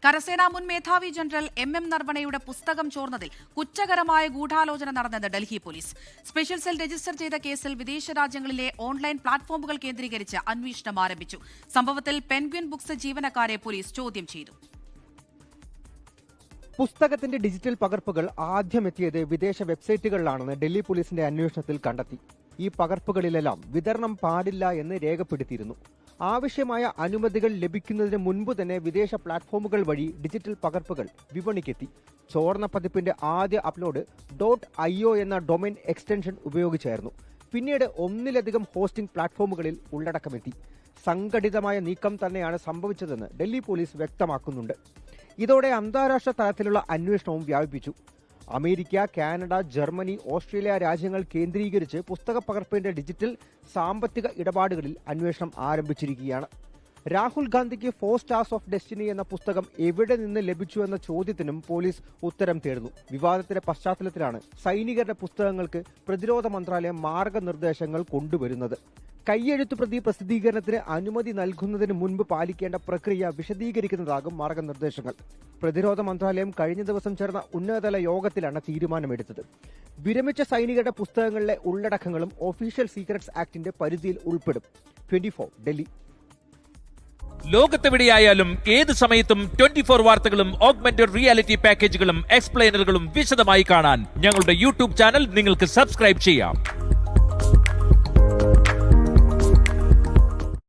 കരസേനാ മുൻ മേധാവി ജനറൽ എം നർവണയുടെ പുസ്തകം ചോർന്നതിൽ കുറ്റകരമായ ഗൂഢാലോചന നടന്നത് Delhi police. Special cell register ചെയ്ത കേസിൽ വിദേശ രാജ്യങ്ങളിലെ ഓൺലൈൻ പ്ലാറ്റ്ഫോമുകൾ കേന്ദ്രീകരിച്ച് അന്വേഷണം ആരംഭിച്ചു. സംഭവത്തിൽ പെൻഗ്വിൻ ബുക്സ് ജീവനക്കാരെ പോലീസ് ചോദ്യം ചെയ്തു. പുസ്തകത്തിന്റെ ഡിജിറ്റൽ പകർപ്പുകൾ ആദ്യമെത്തിയത് വിദേശ വെബ്സൈറ്റുകളിലാണെന്ന് ഡൽഹി പോലീസിന്റെ അന്വേഷണത്തിൽ കണ്ടെത്തി. ഈ പകർപ്പുകളിലെല്ലാം വിതരണം പാടില്ല എന്ന് രേഖപ്പെടുത്തിയിരുന്നു. ആവശ്യമായ അനുമതികൾ ലഭിക്കുന്നതിന് മുൻപ് തന്നെ വിദേശ പ്ലാറ്റ്ഫോമുകൾ വഴി ഡിജിറ്റൽ പകർപ്പുകൾ വിപണിക്കെത്തി. ചോർന്ന പതിപ്പിന്റെ ആദ്യ അപ്ലോഡ് .io എന്ന ഡൊമൈൻ എക്സ്റ്റൻഷൻ ഉപയോഗിച്ചായിരുന്നു. പിന്നീട് ഒന്നിലധികം ഹോസ്റ്റിംഗ് പ്ലാറ്റ്ഫോമുകളിൽ ഉള്ളടക്കമെത്തി. സംഘടിതമായ നീക്കം തന്നെയാണ് സംഭവിച്ചതെന്ന് ഡൽഹി പോലീസ് വ്യക്തമാക്കുന്നുണ്ട്. ഇതോടെ അന്താരാഷ്ട്ര തലത്തിലുള്ള അന്വേഷണവും വ്യാപിപ്പിച്ചു. അമേരിക്ക, കാനഡ, ജർമ്മനി, ഓസ്ട്രേലിയ രാജ്യങ്ങൾ കേന്ദ്രീകരിച്ച് പുസ്തക പകർപ്പിന്റെ ഡിജിറ്റൽ സാമ്പത്തിക ഇടപാടുകളിൽ അന്വേഷണം ആരംഭിച്ചിരിക്കുകയാണ്. രാഹുൽ ഗാന്ധിക്ക് 4 സ്റ്റാർസ് ഓഫ് ഡെസ്റ്റിനി എന്ന പുസ്തകം എവിടെ നിന്ന് ലഭിച്ചു എന്ന ചോദ്യത്തിനും പോലീസ് ഉത്തരം തേടുന്നു. വിവാദത്തിന്റെ പശ്ചാത്തലത്തിലാണ് സൈനികരുടെ പുസ്തകങ്ങൾക്ക് പ്രതിരോധ മന്ത്രാലയം മാർഗനിർദ്ദേശങ്ങൾ കൊണ്ടുവരുന്നത്. കൈയെഴുത്തു പ്രതി പ്രസിദ്ധീകരണത്തിന് അനുമതി നൽകുന്നതിന് മുൻപ് പാലിക്കേണ്ട പ്രക്രിയ വിശദീകരിക്കുന്നതാകും മാർഗനിർദ്ദേശങ്ങൾ. പ്രതിരോധ മന്ത്രാലയം കഴിഞ്ഞ ദിവസം ചേർന്ന ഉന്നതതല യോഗത്തിലാണ് തീരുമാനമെടുത്തത്. വിരമിച്ച സൈനികരുടെ പുസ്തകങ്ങളിലെ ഉള്ളടക്കങ്ങളും ഒഫീഷ്യൽ സീക്രട്സ് ആക്ടിന്റെ പരിധിയിൽ ഉൾപ്പെടും. 24 ഡൽഹി. ലോകത്തെവിടെയായാലും ഏത് സമയത്തും 24 വാർത്തകളും ഓഗ്മെന്റഡ് റിയാലിറ്റി പാക്കേജുകളും എക്സ്പ്ലെയിനറുകളും വിശദമായി കാണാൻ ഞങ്ങളുടെ യൂട്യൂബ് ചാനൽ നിങ്ങൾക്ക് സബ്സ്ക്രൈബ് ചെയ്യാം.